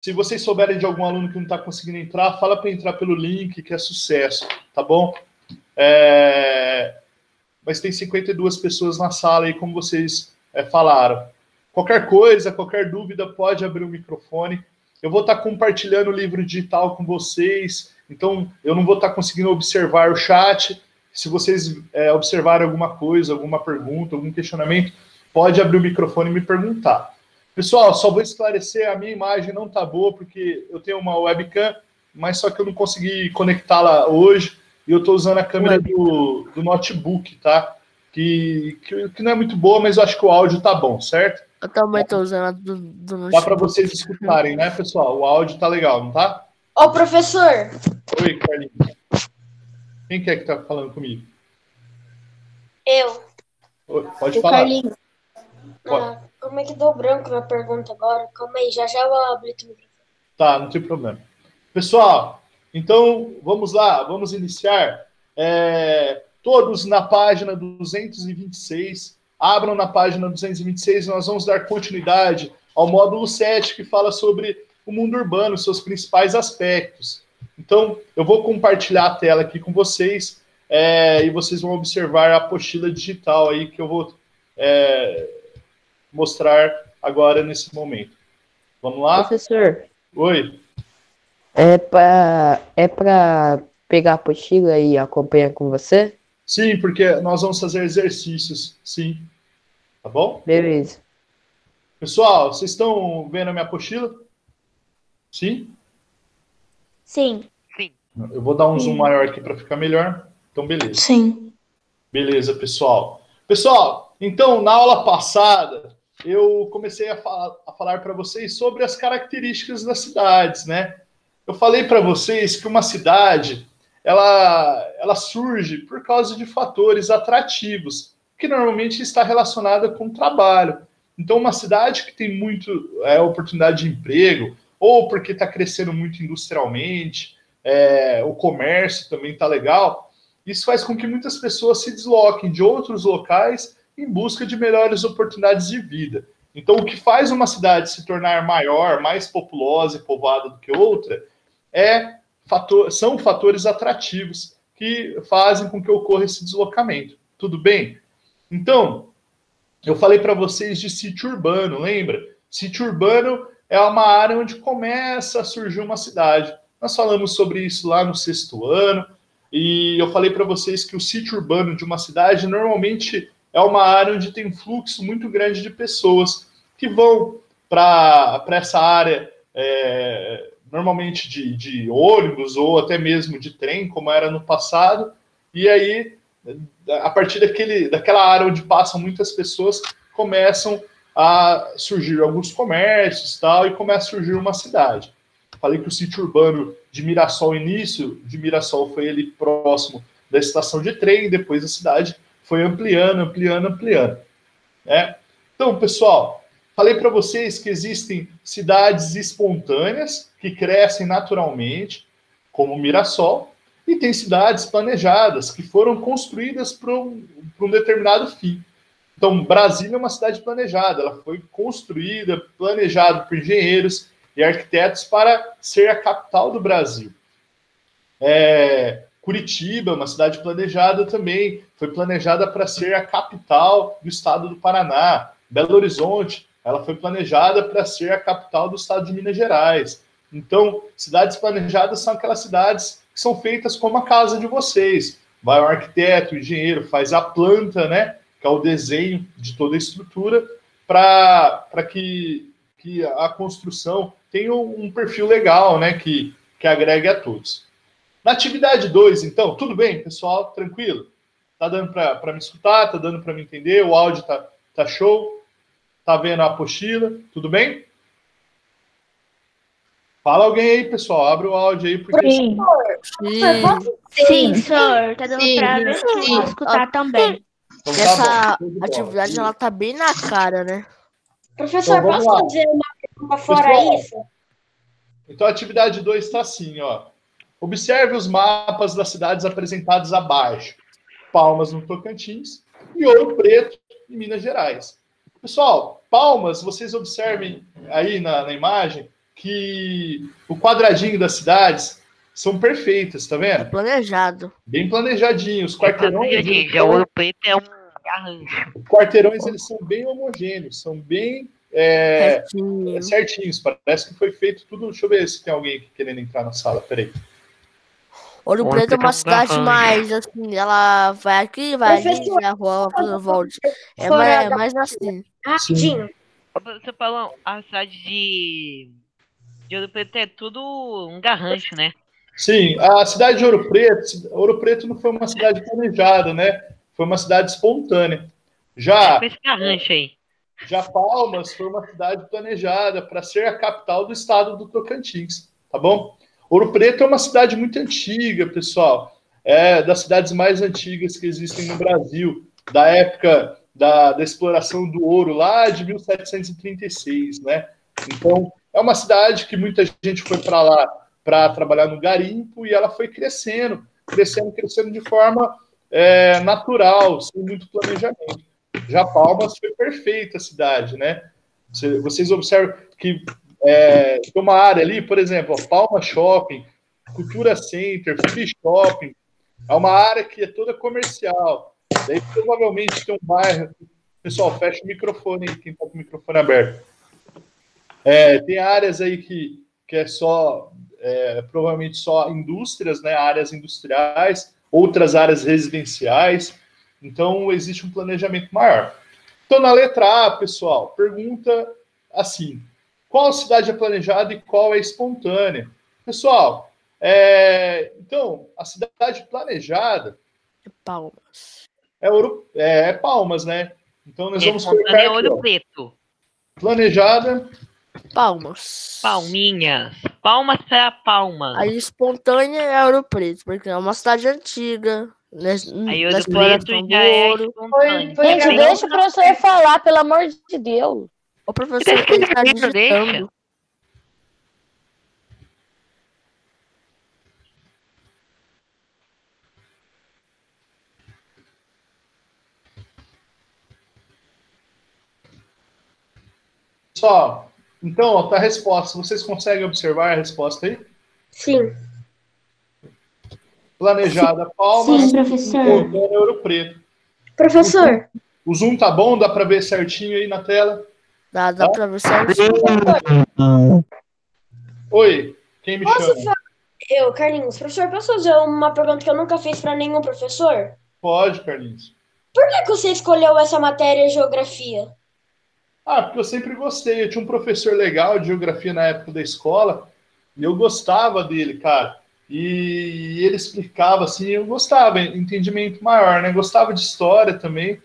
Se vocês souberem de algum aluno que não está conseguindo entrar, fala para entrar pelo link, que é sucesso, tá bom? Mas tem 52 pessoas na sala aí, como vocês falaram. Qualquer coisa, qualquer dúvida, pode abrir o microfone. Eu vou estar compartilhando o livro digital com vocês, então eu não vou estar conseguindo observar o chat. Se vocês observarem alguma coisa, alguma pergunta, algum questionamento, pode abrir o microfone e me perguntar. Pessoal, só vou esclarecer, a minha imagem não está boa, porque eu tenho uma webcam, mas só que eu não consegui conectá-la hoje, e eu estou usando a câmera do notebook, tá? Que não é muito boa, mas eu acho que o áudio tá bom, certo? Eu também estou usando a do notebook. Dá para vocês escutarem, né, pessoal? O áudio tá legal, não tá? Ô, professor! Oi, Carlinhos. Quem que é que tá falando comigo? Eu. Oi, pode falar. Carlinhos. Como é que deu branco na pergunta agora? Calma aí, já eu habilito o microfone. Tá, não tem problema. Pessoal, então vamos lá, vamos iniciar. Todos na página 226, abram na página 226, nós vamos dar continuidade ao módulo 7, que fala sobre o mundo urbano, seus principais aspectos. Então, eu vou compartilhar a tela aqui com vocês, e vocês vão observar a apostila digital aí que eu vou mostrar agora nesse momento. Vamos lá? Professor. Oi. É para pegar a apostila e acompanhar com você? Sim, porque nós vamos fazer exercícios, sim. Tá bom? Beleza. Pessoal, vocês estão vendo a minha apostila? Sim? Sim. Eu vou dar um zoom maior aqui para ficar melhor. Então, beleza. Sim. Beleza, pessoal. Pessoal, então, na aula passada, eu comecei a falar para vocês sobre as características das cidades, né? Eu falei para vocês que uma cidade, ela surge por causa de fatores atrativos, que normalmente está relacionada com o trabalho. Então, uma cidade que tem muito oportunidade de emprego, ou porque está crescendo muito industrialmente, o comércio também está legal, isso faz com que muitas pessoas se desloquem de outros locais em busca de melhores oportunidades de vida. Então, o que faz uma cidade se tornar maior, mais populosa e povoada do que outra, são fatores atrativos que fazem com que ocorra esse deslocamento. Tudo bem? Então, eu falei para vocês de sítio urbano, lembra? Sítio urbano é uma área onde começa a surgir uma cidade. Nós falamos sobre isso lá no 6º ano, e eu falei para vocês que o sítio urbano de uma cidade normalmente é uma área onde tem um fluxo muito grande de pessoas que vão para essa área, normalmente de ônibus ou até mesmo de trem, como era no passado, e aí, a partir daquela área onde passam muitas pessoas, começam a surgir alguns comércios tal, e começa a surgir uma cidade. Falei que o sítio urbano de Mirassol, início de Mirassol, foi ali próximo da estação de trem, depois a cidade foi ampliando. Né? Então, pessoal, falei para vocês que existem cidades espontâneas, que crescem naturalmente, como Mirassol, e tem cidades planejadas, que foram construídas para um determinado fim. Então, Brasília é uma cidade planejada, ela foi construída, planejada por engenheiros e arquitetos para ser a capital do Brasil. Curitiba, uma cidade planejada também, foi planejada para ser a capital do estado do Paraná. Belo Horizonte, ela foi planejada para ser a capital do estado de Minas Gerais. Então, cidades planejadas são aquelas cidades que são feitas como a casa de vocês. Vai o arquiteto, o engenheiro, faz a planta, né, que é o desenho de toda a estrutura, para que a construção tenha um perfil legal, né, que agregue a todos. Na atividade 2, então, tudo bem, pessoal? Tranquilo? Tá dando para me escutar? Tá dando para me entender? O áudio tá show? Tá vendo a apostila? Tudo bem? Fala alguém aí, pessoal. Abre o áudio aí. Porque... Sim, senhor. Tá dando para ver e escutar também. Então, essa atividade, ela tá bem na cara, né? Professor, então, posso fazer uma pergunta fora isso? Então, a atividade 2 está assim, ó. Observe os mapas das cidades apresentados abaixo. Palmas no Tocantins e Ouro Preto em Minas Gerais. Pessoal, Palmas, vocês observem aí na imagem que o quadradinho das cidades são perfeitas, tá vendo? Planejado. Bem planejadinho. Os quarteirões, Já Ouro Preto é um garrancho. os quarteirões eles são bem homogêneos, são bem Certinho. certinhos. Parece que foi feito tudo. Deixa eu ver se tem alguém aqui querendo entrar na sala. Peraí. Ouro Ouro Preto é Preto é uma um cidade garrancho. mais assim, ela vai aqui, vai ali, Professor, já volta. É fora da- mais assim. Rapidinho. Você falou, a cidade de Ouro Preto é tudo um garrancho, né? Sim, a cidade de Ouro Preto não foi uma cidade planejada, né? Foi uma cidade espontânea. É com esse garrancho aí. Já Palmas foi uma cidade planejada para ser a capital do estado do Tocantins, tá bom? Ouro Preto é uma cidade muito antiga, pessoal. É das cidades mais antigas que existem no Brasil, da época da exploração do ouro, lá de 1736, né? Então, é uma cidade que muita gente foi para lá para trabalhar no garimpo e ela foi crescendo de forma natural, sem muito planejamento. Já Palmas foi perfeita a cidade, né? Vocês observam que tem uma área ali, por exemplo, Palma Shopping, Cultura Center, Free Shopping, é uma área que é toda comercial. Daí provavelmente tem um bairro. Pessoal, fecha o microfone aí, quem está com o microfone aberto. Tem áreas aí que é só, provavelmente só indústrias, né? Áreas industriais, outras áreas residenciais. Então, existe um planejamento maior. Então, na letra A, pessoal, pergunta assim: qual cidade é planejada e qual é espontânea? Pessoal, então, a cidade planejada Palmas. é Palmas, né? Então, nós vamos colocar É aqui, Ouro ó, Preto. planejada. Palmas. Palminhas. Palmas para Palmas. A espontânea é Ouro Preto, porque é uma cidade antiga, né? Aí Da Ouro exploração Preto do já é ouro. espontâneo. Foi Gente, Bem- deixa o professor falar, pelo amor de Deus. O professor, ele tá digitando. Só. Então, ó, tá a resposta. Vocês conseguem observar a resposta aí? Sim. Planejada Palmas, Sim, professor. espontânea Ouro Preto. Professor, O zoom tá bom? Dá para ver certinho aí na tela? Dá pra ver certinho. Oi, quem me chama? eu, Carlinhos, professor, posso fazer uma pergunta que eu nunca fiz para nenhum professor? Pode, Carlinhos. Por que você escolheu essa matéria geografia? Porque eu sempre gostei. Eu tinha um professor legal de geografia na época da escola e eu gostava dele, cara. E ele explicava assim, eu gostava, entendimento maior, né? Gostava de história também.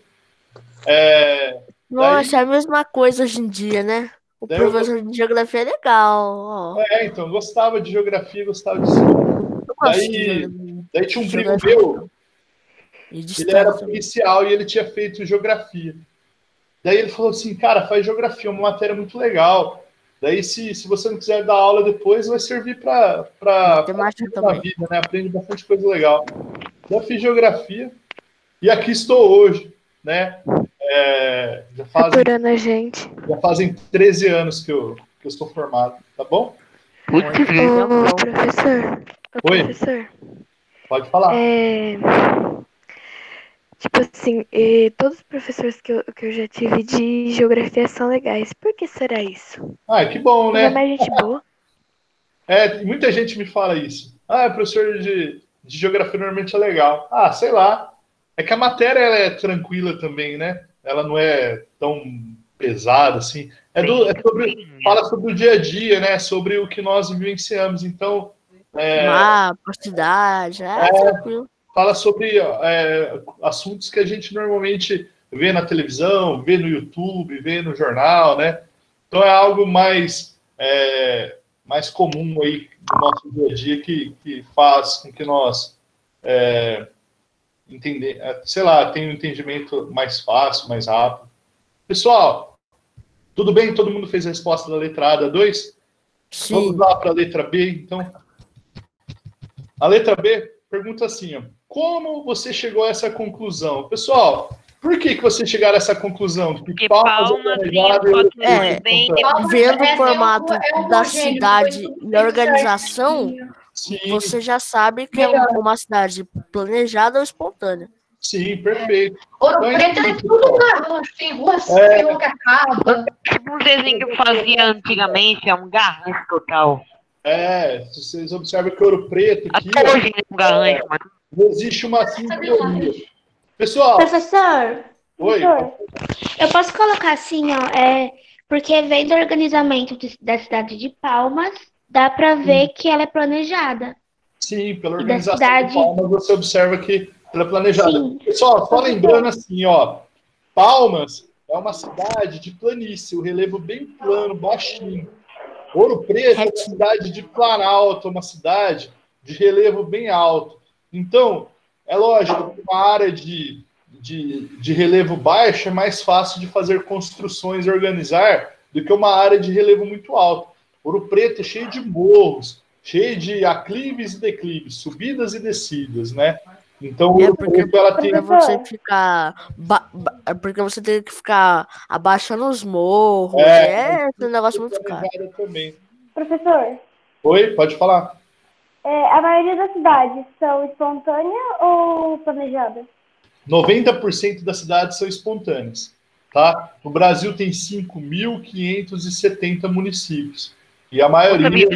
Nossa, é a mesma coisa hoje em dia, né? O Daí eu professor de geografia é legal. Ó. então, gostava de geografia, gostava de história. Eu gosto de Daí tinha um primo geografia, meu, e de ele era história também. policial e ele tinha feito geografia. Daí ele falou assim, cara, faz geografia, uma matéria muito legal. Daí, se você não quiser dar aula depois, vai servir para Matemática na também. vida, né? Aprende bastante coisa legal. Eu fiz geografia e aqui estou hoje, né? Procurando a gente. Já fazem 13 anos que eu estou formado, tá bom? Putz, Ô, professor. Oi. Professor. Pode falar. Tipo assim, todos os professores que eu já tive de geografia são legais. Por que será isso? Que bom, Não é né? mais gente boa? Muita gente me fala isso. Professor de geografia normalmente é legal. Sei lá. É que a matéria ela é tranquila também, né? Ela não é tão pesada assim. Fala sobre o dia a dia, né? Sobre o que nós vivenciamos. Então, Mapa, cidade, tranquilo. fala sobre assuntos que a gente normalmente vê na televisão, vê no YouTube, vê no jornal, né? Então é algo mais comum aí no nosso dia a dia que faz com que nós tenha um entendimento mais fácil, mais rápido. Pessoal, tudo bem? Todo mundo fez a resposta da letra A da 2? Sim. Vamos lá para a letra B, então. A letra B pergunta assim, ó, como você chegou a essa conclusão? Pessoal, Por que você chegaram a essa conclusão? Que Porque Palmas é Palmas tem planejado e Ouro foto Preto é É, bem espontâneo? vendo o formato é da homogêneo, cidade foi tudo e a feito organização, certinho. Sim, você já sabe que é uma cidade planejada ou espontânea. sim, perfeito. Ouro Então, Preto é tudo garrancho, tem rua assim que nunca acaba. tipo um desenho que fazia antigamente, é um garrancho total. vocês observam que Ouro Preto aqui, Até ó, hoje é um garrancho, mas não existe uma sincronia. Pessoal, Professor, oi, eu posso colocar assim, ó, porque vendo o organizamento da cidade de Palmas, dá para ver que ela é planejada. sim, pela E da organização de cidade, Palmas, você observa que ela é planejada. sim. Pessoal, só lembrando assim, ó, Palmas é uma cidade de planície, o relevo bem plano, baixinho. Ouro Preto é uma Retinho. cidade de planalto, uma cidade de relevo bem alto. Então, é lógico que uma área de relevo baixo é mais fácil de fazer construções e organizar do que uma área de relevo muito alto. Ouro Preto é cheio de morros, cheio de aclives e declives, subidas e descidas, né? Então, É Ouro porque Preto, ela tem... pra você ficar. É porque você tem que ficar abaixando os morros. É um negócio muito caro. planejada também. Professor, Oi, pode falar. a maioria das cidades são espontâneas ou planejadas? 90% das cidades são espontâneas. Tá? O Brasil tem 5.570 municípios. E a maioria,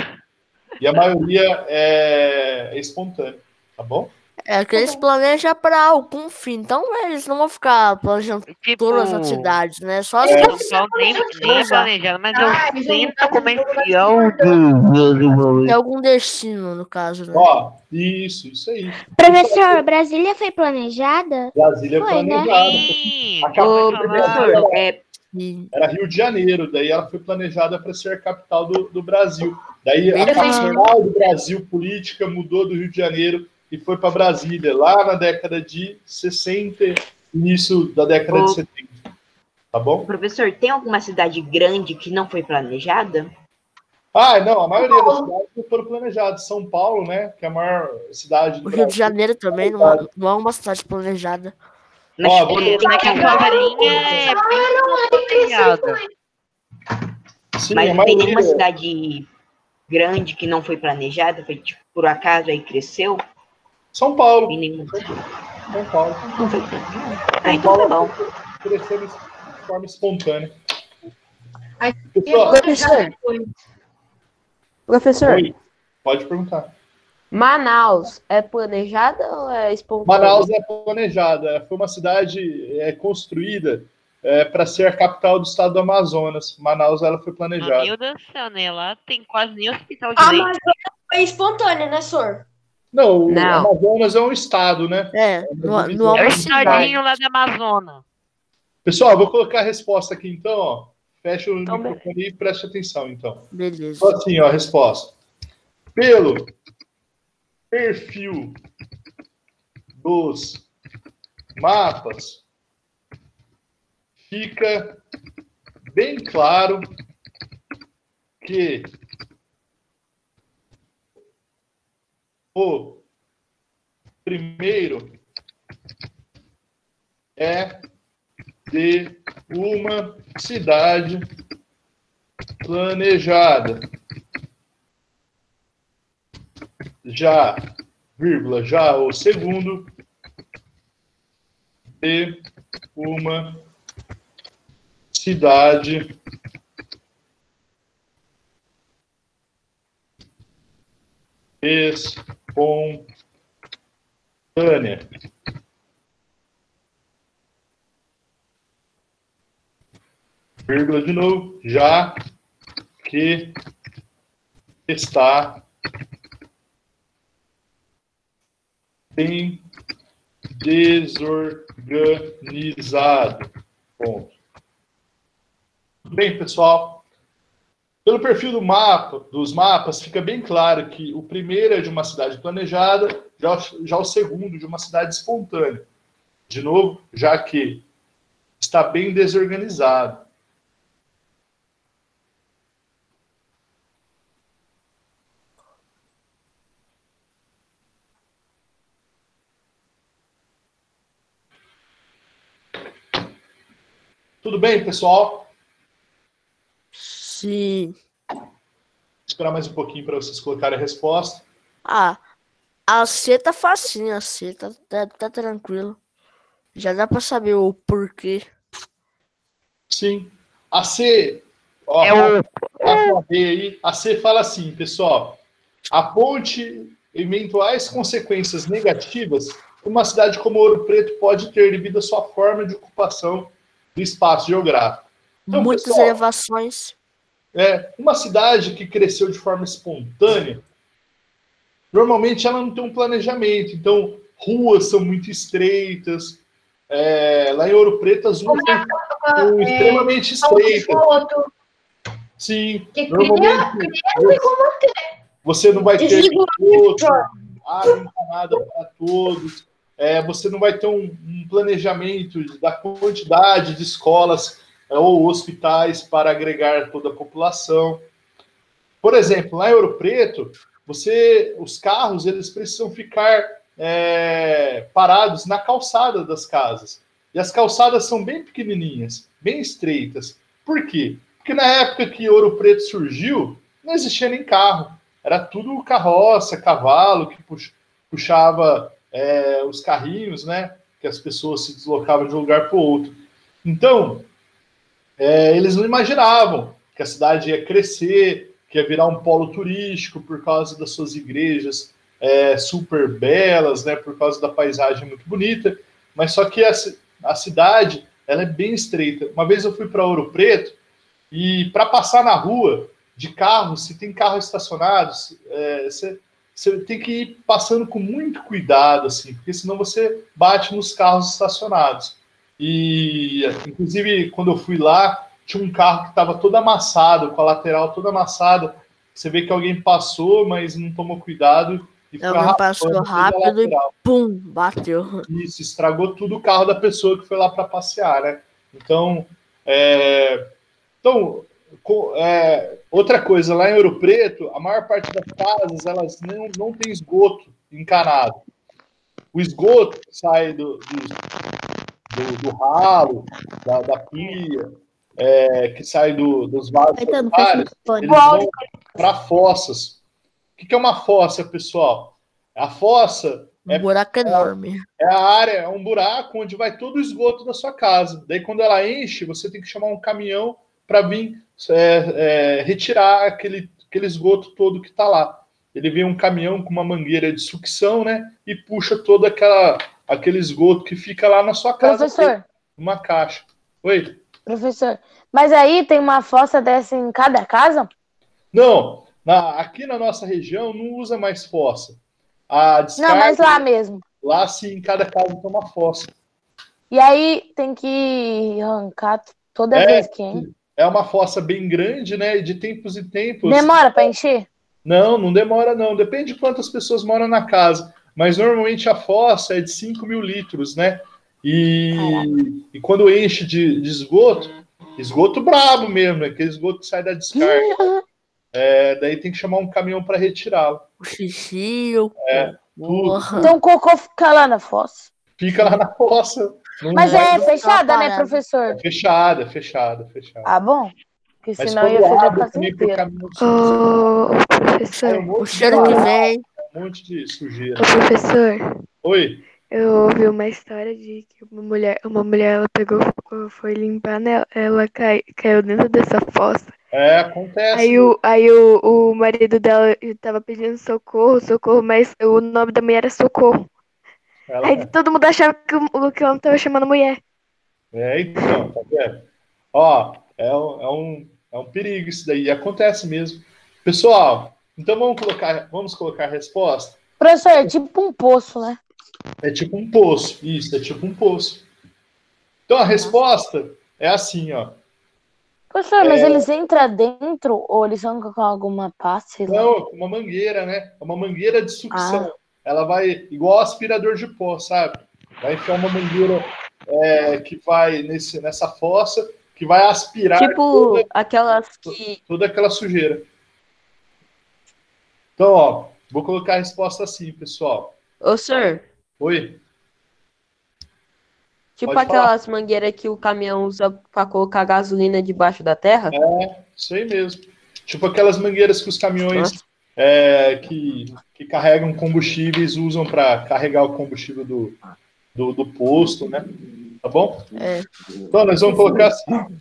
é espontânea. Tá bom? É que eles planejam para algum fim. Então eles não vão ficar planejando tipo, todas as cidades, né? Só as São que Paulo nem vão usar. planejado, mas é o Ai, centro comercial Tem algum destino, no caso, né? Ó, isso aí. Professor, Brasília foi planejada? Brasília é Foi, né? planejada. Sim, A já capital foi do falado. Brasil E era Rio de Janeiro, daí ela foi planejada para ser a capital do Brasil. Daí bem a pequeno. capital do Brasil política mudou do Rio de Janeiro e foi para Brasília, lá na década de 60, início da década de 70. Tá bom? Professor, tem alguma cidade grande que não foi planejada? Não, a maioria das cidades não foram planejadas. São Paulo, né, que é a maior cidade do O Rio de Brasil. Janeiro também não é uma cidade planejada. Ó, vou É, mas que a favelinha é bem planejada. Sim, Mas a não tem nenhuma maioria. cidade grande que não foi planejada, foi tipo, por acaso aí cresceu? São Paulo. Tem nenhuma. São Paulo. Não foi planejada. Ah, então tá bom. Crescendo de forma espontânea. Aí, Pessoal, Professor, oi, pode perguntar. Manaus é planejada ou é espontânea? Manaus é planejada. Foi uma cidade construída para ser a capital do estado do Amazonas. Manaus ela foi planejada. Meu Deus do céu, né? Lá tem quase nem hospital de A leite. Amazônia foi espontânea, né, Sor? Não, o Não. Amazonas é um estado, né? Não é É uma o cidade. estadinho lá da Amazônia. Pessoal, vou colocar a resposta aqui então, ó. Fecha o Então, microfone e preste atenção, então. Beleza. Então, assim, ó, a resposta. Pelo perfil dos mapas, fica bem claro que o primeiro é de uma cidade planejada. Já o segundo de uma cidade espontânea. Vírgula de novo, já que está bem desorganizado. Ponto. Bem, pessoal, pelo perfil dos mapas, fica bem claro que o primeiro é de uma cidade planejada, já o segundo de uma cidade espontânea. De novo, já que está bem desorganizado. Tudo bem, pessoal? Sim. Vou esperar mais um pouquinho para vocês colocarem a resposta. Ah, a C tá facinho, a C tá tranquilo. Já dá pra saber o porquê. Sim. A C, ó, a B aí, a C fala assim, pessoal, aponte eventuais consequências negativas que uma cidade como Ouro Preto pode ter devido à sua forma de ocupação do espaço geográfico. Então, Muitas pessoal, elevações. uma cidade que cresceu de forma espontânea, normalmente ela não tem um planejamento, então ruas são muito estreitas. Lá em Ouro Preto as ruas são extremamente estreitas. Sim, normalmente você não vai ter água encanada para todos, você não vai ter um planejamento da quantidade de escolas ou hospitais para agregar toda a população. Por exemplo, lá em Ouro Preto, os carros eles precisam ficar parados na calçada das casas. E as calçadas são bem pequenininhas, bem estreitas. Por quê? Porque na época que Ouro Preto surgiu, não existia nem carro. Era tudo carroça, cavalo, que puxava os carrinhos, né? Que as pessoas se deslocavam de um lugar para o outro. Então, eles não imaginavam que a cidade ia crescer, que ia virar um polo turístico por causa das suas igrejas super belas, né? Por causa da paisagem muito bonita. Mas só que a cidade ela é bem estreita. Uma vez eu fui para Ouro Preto e para passar na rua de carro, se tem carro estacionado, você tem que ir passando com muito cuidado, assim, porque senão você bate nos carros estacionados. E, inclusive, quando eu fui lá, tinha um carro que estava todo amassado, com a lateral toda amassada. Você vê que alguém passou, mas não tomou cuidado. E alguém passou rápido e pum, bateu. Isso, estragou tudo o carro da pessoa que foi lá para passear, né? Então, outra coisa, lá em Ouro Preto, a maior parte das casas, elas não tem esgoto encanado. O esgoto que sai do ralo, da pia, que sai dos vasos sanitários, eles vão para fossas. O que é uma fossa, pessoal? A fossa um buraco enorme. É a área, é um buraco onde vai todo o esgoto da sua casa. Daí, quando ela enche, você tem que chamar um caminhão para vir retirar aquele esgoto todo que está lá. Ele vem um caminhão com uma mangueira de sucção, né? E puxa todo aquele esgoto que fica lá na sua casa. Professor. Uma caixa. Oi? Professor, mas aí tem uma fossa dessa em cada casa? Não. Aqui na nossa região não usa mais fossa. Não, mas lá mesmo. Lá sim, em cada casa tem uma fossa. E aí tem que arrancar toda vez que enche. É uma fossa bem grande, né? E de tempos em tempos. Demora para encher? Não demora não. Depende de quantas pessoas moram na casa. Mas normalmente a fossa é de 5.000 litros, né? E quando enche de esgoto brabo mesmo, aquele esgoto que sai da descarga. Daí tem que chamar um caminhão para retirá-lo. O xixi, tudo. Então o cocô fica lá na fossa? Fica lá na fossa. Mas é fechada, né, professor? Fechada. Ah, bom. Porque senão ia feder a casa inteira. Professor. O cheiro que vem. Um monte de sujeira. Professor. Oi. Eu ouvi uma história de que uma mulher ela pegou, foi limpar, né? Ela caiu dentro dessa fossa. Acontece. Aí o marido dela tava pedindo socorro, mas o nome da mulher era Socorro. Aí todo mundo achava que o homem tava chamando a mulher. Então, tá vendo? Ó, é um perigo isso daí, acontece mesmo. Pessoal, então vamos colocar a resposta? Professor, é tipo um poço, né? É tipo um poço, isso, é tipo um poço. Então a resposta é assim, ó. Professor, mas eles entram dentro ou eles vão com alguma pasta? Não, uma mangueira, né? É uma mangueira de sucção. Ela vai, igual aspirador de pó, sabe? Vai enfiar uma mangueira que vai nessa fossa, que vai aspirar tipo aquelas que... toda aquela sujeira. Então, ó, vou colocar a resposta assim, pessoal. Ô, senhor. Oi? Tipo Pode falar. aquelas mangueiras que o caminhão usa pra colocar gasolina debaixo da terra? Isso aí mesmo. Tipo aquelas mangueiras que os caminhões que carregam combustíveis usam para carregar o combustível do posto, né? Tá bom? Então, nós vamos colocar assim.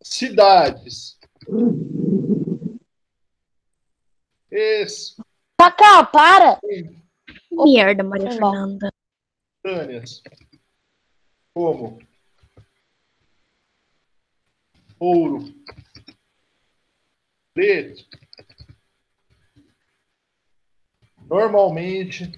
Cidades. Cacá, para! Merda, Maria Fernanda. Como Ouro Preto, normalmente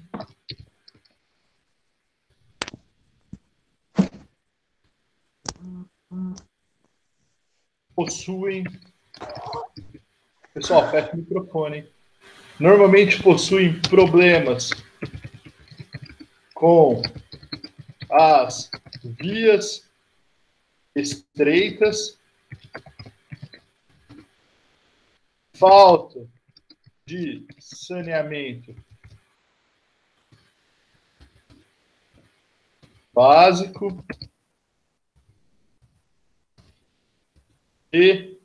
possuem. Pessoal, fecha o microfone, hein? Normalmente possuem problemas com as vias estreitas, falta de saneamento básico e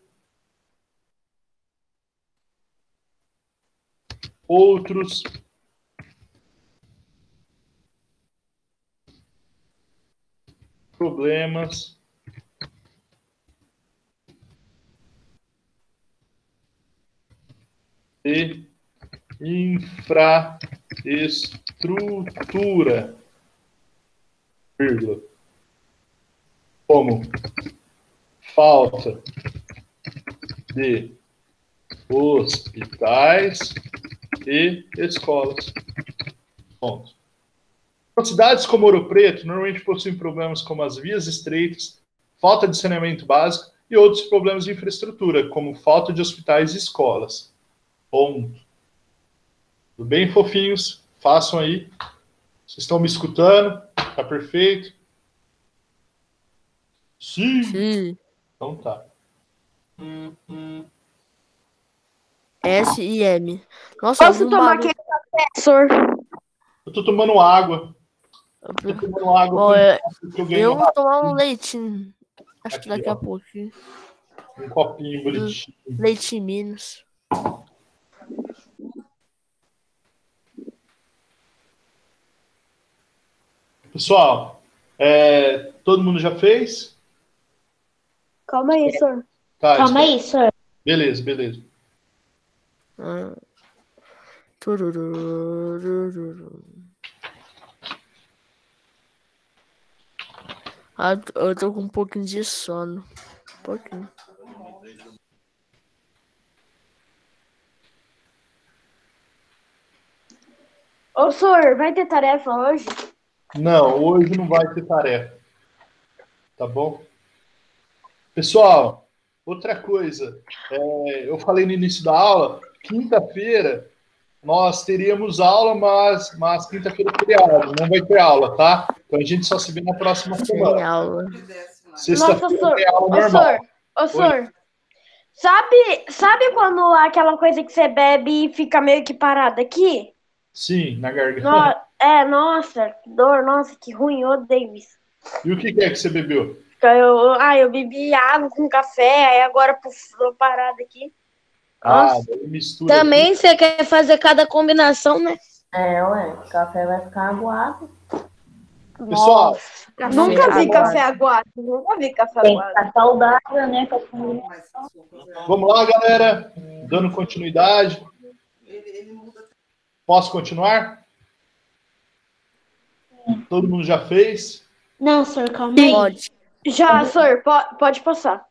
outros problemas de infraestrutura, vírgula, como falta de hospitais e escolas. Ponto. Cidades como Ouro Preto normalmente possuem problemas como as vias estreitas, falta de saneamento básico e outros problemas de infraestrutura, como falta de hospitais e escolas. Ponto. Tudo bem, fofinhos? Façam aí. Vocês estão me escutando? Tá perfeito? Sim. Então tá. S e M. Nossa, Posso tomar aquele café, senhor? Eu tô tomando água. Bom, eu vou tomar um leitinho. Acho que daqui a pouco. Um copinho bonitinho. Leite em Minas. Pessoal, todo mundo já fez? Calma aí, senhor. Tá, Calma aí, senhor. Beleza. Eu tô com um pouquinho de sono. Um pouquinho. Ô, senhor, vai ter tarefa hoje? Não, hoje não vai ter tarefa. Tá bom? Pessoal, outra coisa. Eu falei no início da aula, quinta-feira nós teríamos aula, mas quinta-feira é feriado, não vai ter aula, tá? Então a gente só se vê na próxima semana. Tem aula. Sexta-feira tem aula normal. Ô, senhor, sabe quando aquela coisa que você bebe e fica meio que parada aqui? Sim, na garganta. Nossa, que dor, nossa, que ruim, eu odeio isso. E o que é que você bebeu? Eu bebi água com café, aí agora tô parada aqui. Mistura. Também você quer fazer cada combinação, né? O café vai ficar aguado. Pessoal, nunca vi café aguado. Tá saudável, né? Vamos lá, galera. Dando continuidade. Posso continuar? Todo mundo já fez? Não, senhor, calma aí. Pode. Já, senhor, pode passar.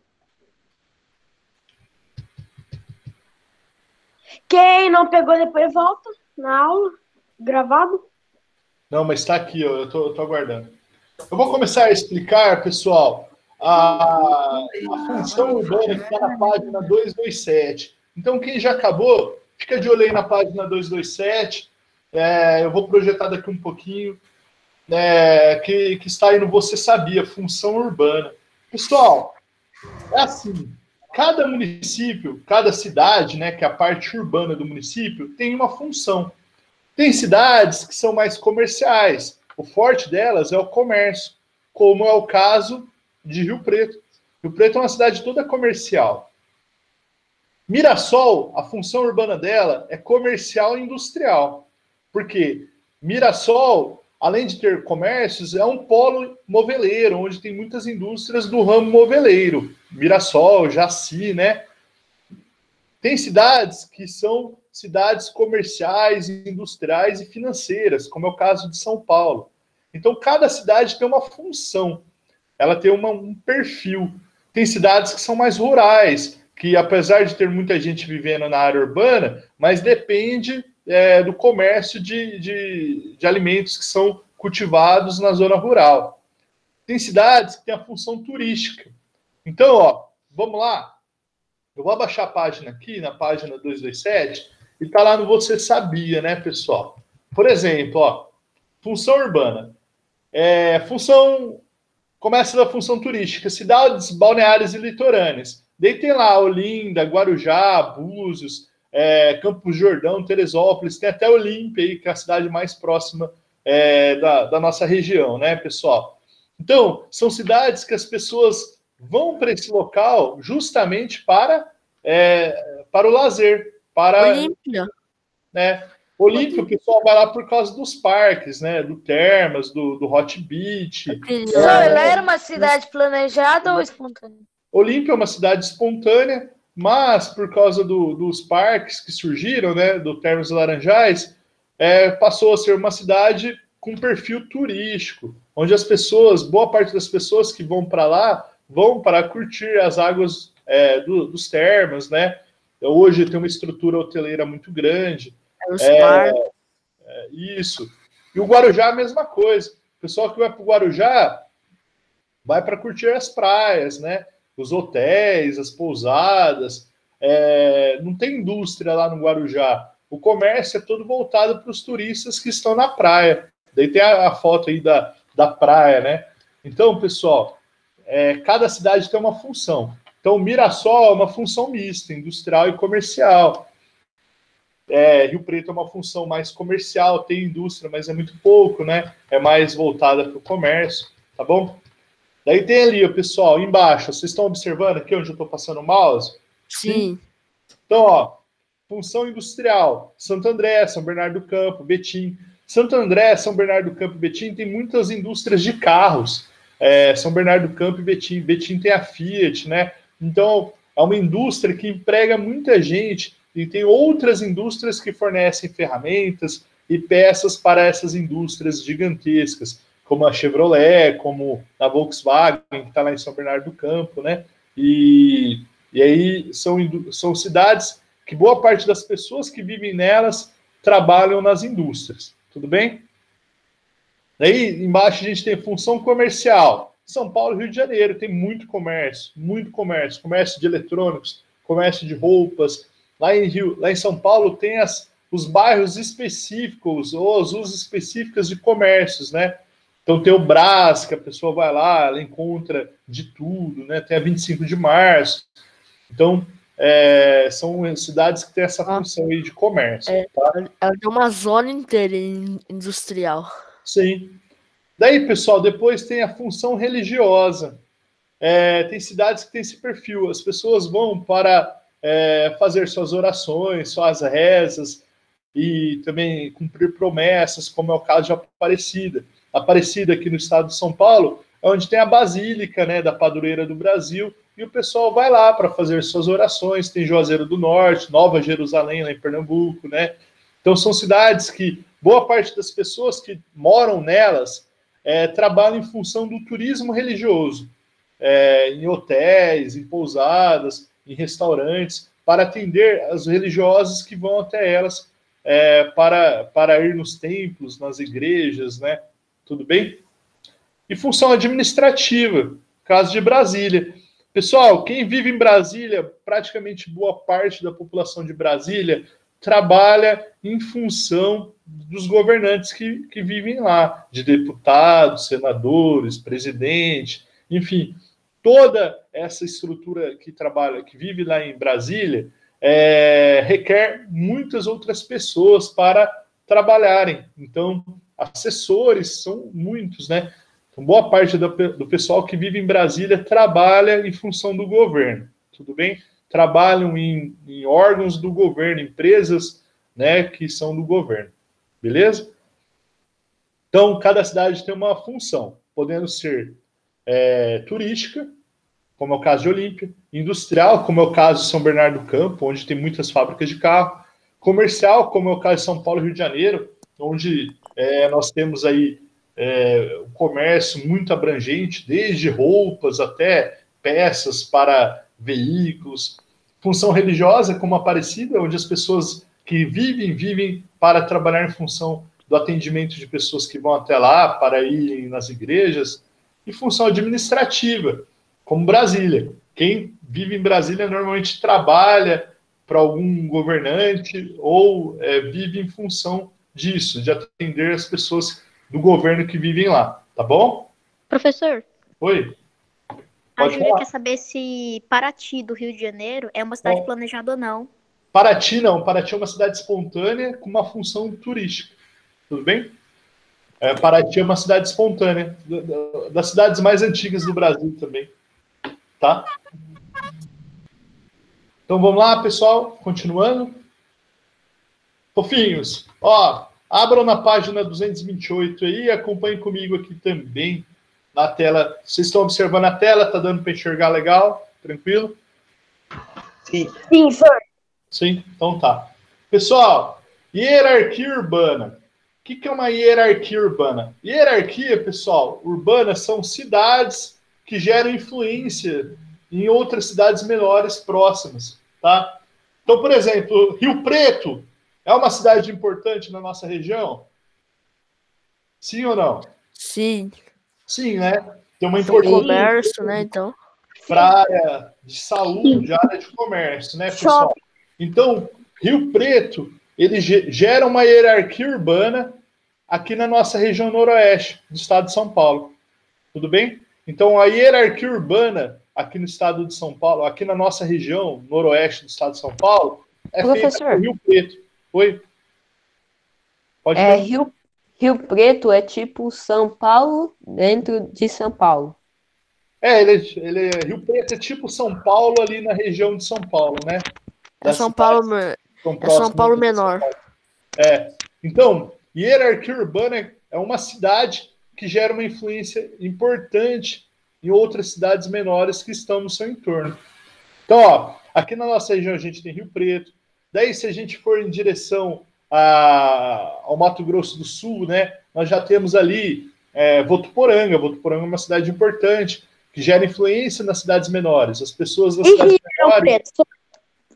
Quem não pegou depois volta na aula, gravado. Não, mas está aqui, ó, eu tô aguardando. Eu vou começar a explicar, pessoal, a função urbana que está na página 227. Então, quem já acabou, fica de olho aí na página 227. Eu vou projetar daqui um pouquinho. Que está aí no Você Sabia, função urbana. Pessoal, é assim, cada município, cada cidade, né, que é a parte urbana do município, tem uma função. Tem cidades que são mais comerciais. O forte delas é o comércio, como é o caso de Rio Preto. Rio Preto é uma cidade toda comercial. Mirassol, a função urbana dela é comercial e industrial. Porque Mirassol, além de ter comércios, é um polo moveleiro, onde tem muitas indústrias do ramo moveleiro. Mirassol, Jaci, né? Tem cidades que são cidades comerciais, industriais e financeiras, como é o caso de São Paulo. Então, cada cidade tem uma função, ela tem um perfil. Tem cidades que são mais rurais, que apesar de ter muita gente vivendo na área urbana, mas depende do comércio de alimentos que são cultivados na zona rural. Tem cidades que têm a função turística. Então, ó, vamos lá. Eu vou abaixar a página aqui, na página 227, e está lá no Você Sabia, né, pessoal? Por exemplo, ó, função urbana. Começa da função turística, cidades balneares e litorâneas. Daí tem lá Olinda, Guarujá, Búzios, Campos do Jordão, Teresópolis, tem até Olímpia, aí, que é a cidade mais próxima da nossa região, né, pessoal? Então, são cidades que as pessoas vão para esse local justamente para o lazer. Olímpia. Né? Olímpia, o pessoal vai lá por causa dos parques, né? Do Termas, do Hot Beach. Ela era uma cidade planejada ou espontânea? Olímpia é uma cidade espontânea, mas por causa dos parques que surgiram, né? Do Termas e Laranjais, passou a ser uma cidade com perfil turístico, onde as pessoas, boa parte das pessoas que vão para lá, vão para curtir as águas dos termas, né? Hoje tem uma estrutura hoteleira muito grande. Isso. E o Guarujá é a mesma coisa. O pessoal que vai para o Guarujá vai para curtir as praias, né? Os hotéis, as pousadas. Não tem indústria lá no Guarujá. O comércio é todo voltado para os turistas que estão na praia. Daí tem a foto aí da praia, né? Então, pessoal, cada cidade tem uma função. Então, Mirassol é uma função mista, industrial e comercial. Rio Preto é uma função mais comercial, tem indústria, mas é muito pouco, né? É mais voltada para o comércio, tá bom? Daí tem ali, pessoal, embaixo, vocês estão observando aqui onde eu estou passando o mouse? Sim. Então, ó, função industrial, Santo André, São Bernardo do Campo, Betim. Santo André, São Bernardo do Campo e Betim tem muitas indústrias de carros. São Bernardo do Campo e Betim. Betim tem a Fiat, né? Então, é uma indústria que emprega muita gente e tem outras indústrias que fornecem ferramentas e peças para essas indústrias gigantescas, como a Chevrolet, como a Volkswagen, que está lá em São Bernardo do Campo, né? E aí são cidades que boa parte das pessoas que vivem nelas trabalham nas indústrias. Tudo bem? Daí, embaixo, a gente tem função comercial. São Paulo e Rio de Janeiro tem muito comércio. Comércio de eletrônicos, comércio de roupas. Lá em São Paulo tem os bairros específicos, ou as ruas específicas de comércios, né? Então tem o Brás, que a pessoa vai lá, ela encontra de tudo, né? Tem a 25 de março. Então, são cidades que têm essa função aí de comércio. Tá? Ela tem uma zona inteira industrial. Sim. Daí, pessoal, depois tem a função religiosa. Tem cidades que têm esse perfil. As pessoas vão para fazer suas orações, suas rezas e também cumprir promessas, como é o caso de Aparecida. Aparecida, aqui no estado de São Paulo, é onde tem a Basílica, né, da Padroeira do Brasil, e o pessoal vai lá para fazer suas orações. Tem Juazeiro do Norte, Nova Jerusalém, lá em Pernambuco, né? Então, são cidades que boa parte das pessoas que moram nelas trabalham em função do turismo religioso, em hotéis, em pousadas, em restaurantes, para atender os religiosos que vão até elas para ir nos templos, nas igrejas, né? Tudo bem? E função administrativa, caso de Brasília. Pessoal, quem vive em Brasília, praticamente boa parte da população de Brasília trabalha em função dos governantes que vivem lá, de deputados, senadores, presidente, enfim, toda essa estrutura que trabalha, que vive lá em Brasília, requer muitas outras pessoas para trabalharem. Então, assessores são muitos, né? Então, boa parte do pessoal que vive em Brasília trabalha em função do governo, tudo bem? Trabalham em órgãos do governo, empresas, né, que são do governo, beleza? Então, cada cidade tem uma função, podendo ser turística, como é o caso de Olímpia, industrial, como é o caso de São Bernardo do Campo, onde tem muitas fábricas de carro, comercial, como é o caso de São Paulo e Rio de Janeiro, onde nós temos aí um comércio muito abrangente, desde roupas até peças para veículos. Função religiosa, como Aparecida, onde as pessoas que vivem para trabalhar em função do atendimento de pessoas que vão até lá, para irem nas igrejas. E função administrativa, como Brasília. Quem vive em Brasília normalmente trabalha para algum governante ou vive em função disso, de atender as pessoas do governo que vivem lá, tá bom? Professor, Oi. a Pode Júlia falar. quer saber se Paraty, do Rio de Janeiro, é uma cidade planejada ou não. Paraty não, Paraty é uma cidade espontânea com uma função turística, tudo bem? Paraty é uma cidade espontânea, das cidades mais antigas do Brasil também, tá? Então vamos lá, pessoal, continuando. Fofinhos, ó, abram na página 228 aí e acompanhem comigo aqui também na tela. Vocês estão observando a tela? Tá dando para enxergar legal? Tranquilo? Sim. Sim, senhor. Sim, então tá. Pessoal, hierarquia urbana. O que é uma hierarquia urbana? Hierarquia, pessoal, urbana são cidades que geram influência em outras cidades menores próximas, tá? Então, por exemplo, Rio Preto é uma cidade importante na nossa região? Sim ou não? Sim. Sim, né? Tem uma Tem importância comércio, né, então. para área de saúde, área de comércio, né, pessoal? Então, Rio Preto, ele gera uma hierarquia urbana aqui na nossa região noroeste do estado de São Paulo. Tudo bem? Então, a hierarquia urbana aqui no estado de São Paulo, aqui na nossa região noroeste do estado de São Paulo, é feita por Rio Preto. Oi? Pode ver. Rio Preto é tipo São Paulo dentro de São Paulo. Rio Preto é tipo São Paulo ali na região de São Paulo, né? É São Paulo menor. Então, hierarquia urbana é uma cidade que gera uma influência importante em outras cidades menores que estão no seu entorno. Então, ó, aqui na nossa região a gente tem Rio Preto. Daí, se a gente for em direção ao Mato Grosso do Sul, né, nós já temos ali Votuporanga. Votuporanga é uma cidade importante que gera influência nas cidades menores. As pessoas das cidades menores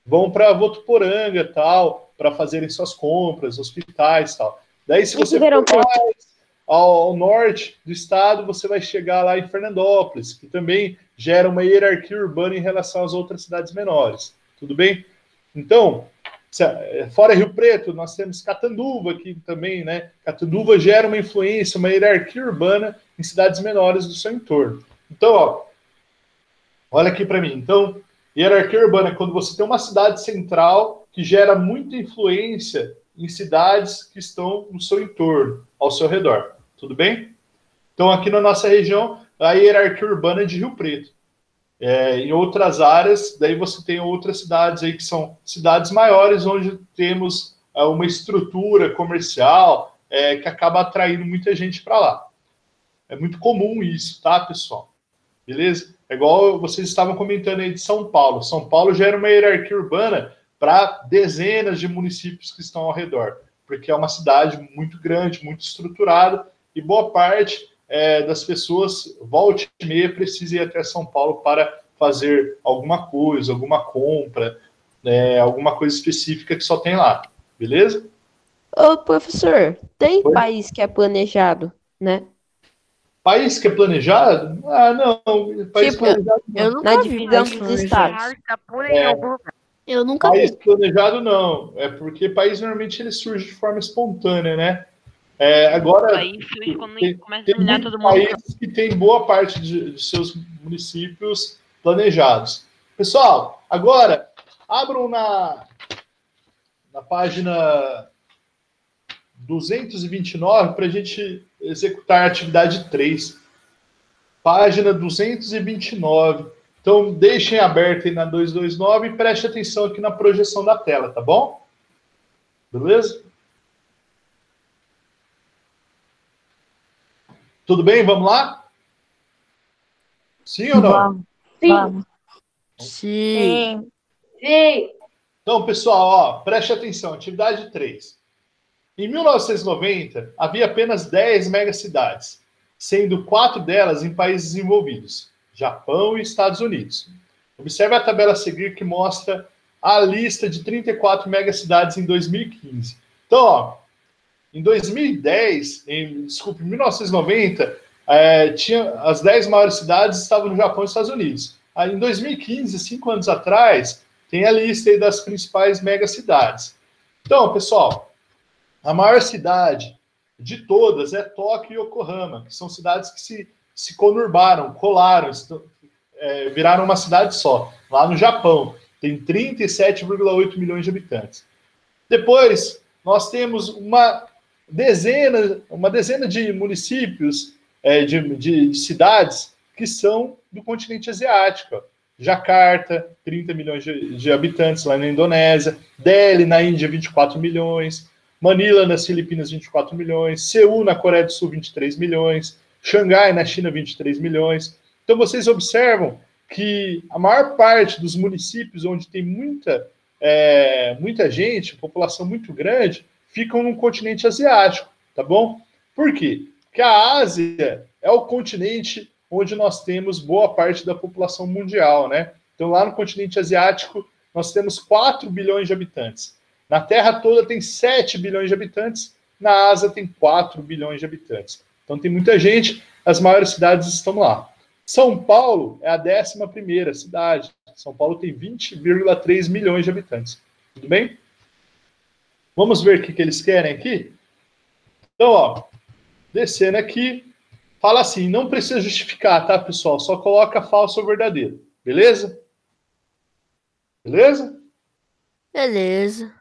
vão para Votuporanga, tal, para fazerem suas compras, hospitais, tal. Daí, se você for mais ao norte do estado, você vai chegar lá em Fernandópolis, que também gera uma hierarquia urbana em relação às outras cidades menores. Tudo bem? Então, fora Rio Preto, nós temos Catanduva aqui também, né? Catanduva gera uma influência, uma hierarquia urbana em cidades menores do seu entorno. Então, ó, olha aqui para mim. Então, hierarquia urbana é quando você tem uma cidade central que gera muita influência em cidades que estão no seu entorno, ao seu redor. Tudo bem? Então, aqui na nossa região, a hierarquia urbana é de Rio Preto. Em outras áreas, daí você tem outras cidades aí que são cidades maiores, onde temos uma estrutura comercial que acaba atraindo muita gente para lá. É muito comum isso, tá, pessoal? Beleza? É igual vocês estavam comentando aí de São Paulo. São Paulo gera uma hierarquia urbana para dezenas de municípios que estão ao redor, porque é uma cidade muito grande, muito estruturada, e boa parte das pessoas, volta e meia, precisa ir até São Paulo para fazer alguma coisa, alguma compra, alguma coisa específica que só tem lá, beleza? Ô, professor, tem país que é planejado, né? País que é planejado? Ah, não. País planejado não. Eu nunca Na vi divisão país dos planejado. estados. Eu nunca País vi. planejado não. É porque país normalmente ele surge de forma espontânea, né? Agora, Aí surge quando começa a tem dominar muitos todo mundo. países que tem boa parte de seus municípios planejados. Pessoal, agora, abram na página 229 para a gente executar a atividade 3. Página 229. Então, deixem aberto aí na 229 e preste atenção aqui na projeção da tela, tá bom? Beleza? Tudo bem? Vamos lá? Sim ou não? Sim. Sim. Sim. Então, pessoal, ó, preste atenção. Atividade 3. Em 1990, havia apenas 10 megacidades, sendo 4 delas em países desenvolvidos, Japão e Estados Unidos. Observe a tabela a seguir que mostra a lista de 34 megacidades em 2015. Então, ó, em 2010, em 1990, tinha as 10 maiores cidades estavam no Japão e Estados Unidos. Aí, em 2015, 5 anos atrás, tem a lista aí das principais megacidades. Então, pessoal, a maior cidade de todas é Tóquio e Yokohama, que são cidades que se conurbaram, colaram, viraram uma cidade só. Lá no Japão, tem 37,8 milhões de habitantes. Depois, nós temos uma dezena de municípios, de cidades que são do continente asiático. Jacarta, 30 milhões de habitantes lá na Indonésia. Delhi, na Índia, 24 milhões. Manila, nas Filipinas, 24 milhões. Seul, na Coreia do Sul, 23 milhões. Xangai, na China, 23 milhões. Então, vocês observam que a maior parte dos municípios onde tem muita gente, população muito grande, ficam no continente asiático, tá bom? Por quê? Porque a Ásia é o continente onde nós temos boa parte da população mundial, né? Então, lá no continente asiático, nós temos 4 bilhões de habitantes. Na Terra toda tem 7 bilhões de habitantes, na Ásia tem 4 bilhões de habitantes. Então, tem muita gente, as maiores cidades estão lá. São Paulo é a 11ª cidade. São Paulo tem 20,3 milhões de habitantes. Tudo bem? Vamos ver o que eles querem aqui? Então, ó, descendo aqui, fala assim, não precisa justificar, tá, pessoal? Só coloca falso ou verdadeiro. Beleza? Beleza? Beleza.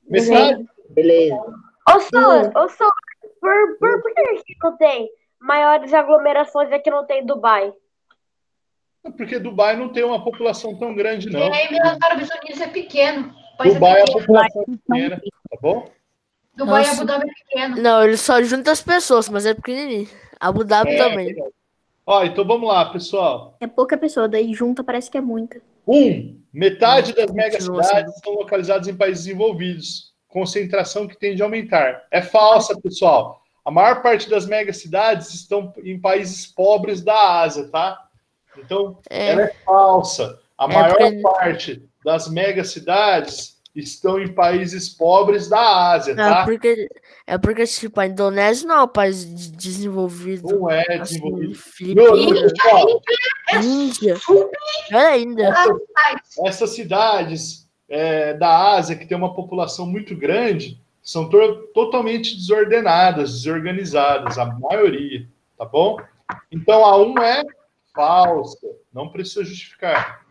Metade? Beleza. Ô, Sol, por que aqui não tem maiores aglomerações aqui não tem Dubai? Porque Dubai não tem uma população tão grande, não. E aí, Emirados Árabes Unidos é pequeno. Dubai é a população pequena, tá bom? Dubai e Nossa. Abu Dhabi é pequeno. Não, ele só junta as pessoas, mas é pequenininho. Abu Dhabi também. Ó, então vamos lá, pessoal. É pouca pessoa, daí junta parece que é muita. Metade das megacidades estão localizadas em países desenvolvidos. Concentração que tende a aumentar. É falsa, pessoal. A maior parte das megacidades estão em países pobres da Ásia, tá? Então, ela é falsa. A maior parte das megacidades estão em países pobres da Ásia, tá? Porque tipo, a Indonésia não é um país desenvolvido. Não é assim, desenvolvido. Filipinas, Pessoal, Índia. Olha ainda. essas cidades da Ásia, que tem uma população muito grande, são totalmente desordenadas, desorganizadas, a maioria, tá bom? Então, a 1 é falsa, não precisa justificar.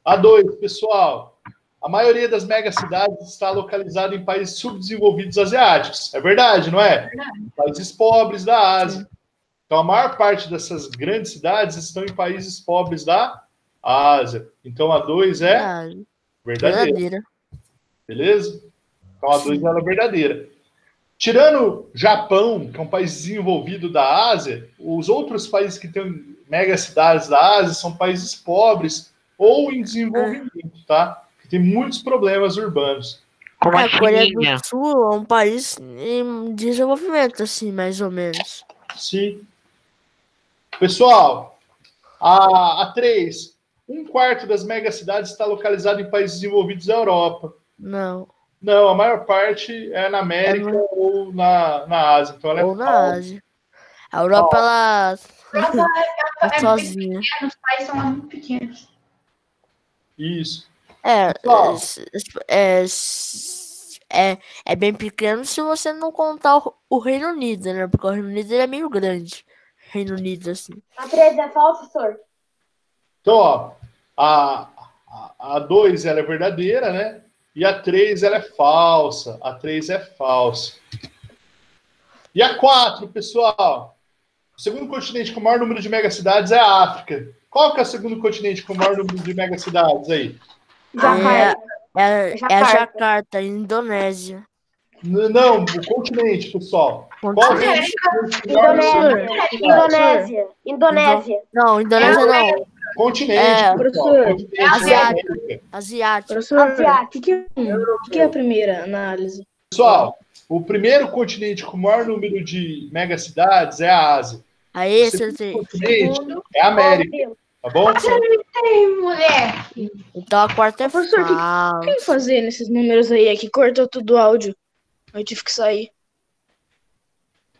A 2, pessoal, a maioria das megacidades está localizada em países subdesenvolvidos asiáticos. É verdade, não é? Países pobres da Ásia. Então, a maior parte dessas grandes cidades estão em países pobres da Ásia. Então, a 2 é verdadeira. Beleza? Então, a 2 ela é verdadeira. Tirando Japão, que é um país desenvolvido da Ásia, os outros países que têm megacidades da Ásia são países pobres ou em desenvolvimento, tá? Tem muitos problemas urbanos. Como a a Coreia Chininha. do Sul é um país em desenvolvimento, assim, mais ou menos. Sim. Pessoal, a 3, 1/4 das megacidades está localizada em países desenvolvidos da Europa. Não. Não, a maior parte é na América ou na Ásia. Então ela Ou é na falsa. Ásia. A Europa, ela É sozinha. pequeno, os países são muito pequenos. Isso. Pessoal. É bem pequeno se você não contar o Reino Unido, né? Porque o Reino Unido ele é meio grande. Reino Unido, assim. A 3 é falsa, senhor? Então, ó, a 2 ela é verdadeira, né? E a 3, ela é falsa. A 3 é falsa. E a 4, pessoal? O segundo continente com o maior número de megacidades é a África. Qual que é o segundo continente com o maior número de megacidades aí? É a Jacarta, Indonésia. Não, o continente, pessoal. Qual é o Continente. Indonésia. Não, Indonésia não. Continente, professor. Continente Asiático. América. Asiático. Professor, o que é a primeira análise? Pessoal, o primeiro continente com o maior número de megacidades é a Ásia. Aí, O segundo acertei. continente é a América. Tá bom? moleque. Então a quarta é Professor, falsa. O que fazer nesses números aí? É que cortou tudo o áudio. Eu tive que sair.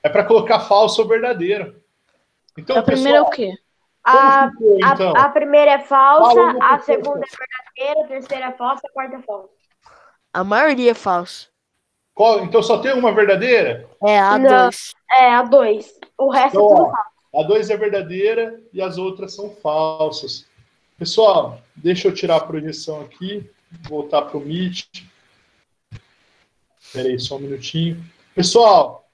É para colocar falso ou verdadeiro. Então, A primeira é o pessoal, quê? A, como ficou, então? a primeira é falsa, Fala uma a coisa. segunda é verdadeira, a terceira é falsa, a quarta é falsa. A maioria é falsa. Então só tem uma verdadeira? É, a Não. 2. É, a 2. O resto Então, é tudo ó, falso. a 2 é verdadeira e as outras são falsas. Pessoal, deixa eu tirar a projeção aqui, voltar para o Meet. Espera aí, só um minutinho. Pessoal,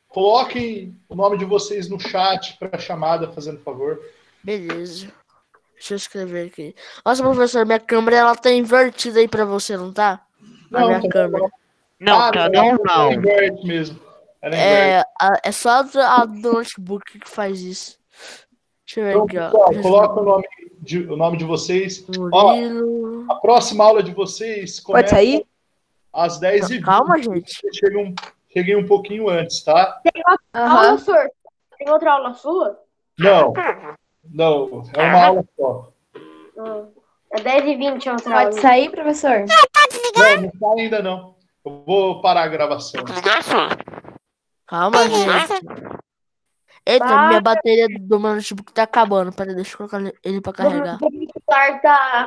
coloquem o nome de vocês no chat para a chamada, fazendo favor. Beleza. Deixa eu escrever aqui. Nossa, professor, minha câmera ela tá invertida aí pra você, não tá? A minha tá câmera. Não, tá normal. Ela inverte mesmo. Ela inverte. É só a do notebook que faz isso. Deixa eu ver Então, aqui, ó. pessoal, coloca o nome de vocês. Ó, Murilo. a próxima aula de vocês Pode começa sair? às 10h20. Calma, gente. Cheguei um pouquinho antes, tá? Aula, professor. Tem outra aula sua? Não, é uma aula só. É 10h20 a outra aula. Pode sair, professor? Não sai ainda não. Eu vou parar a gravação. Calma, gente. Eita, minha bateria do meu notebook tá acabando. Peraí, deixa eu colocar ele pra carregar. O celular tá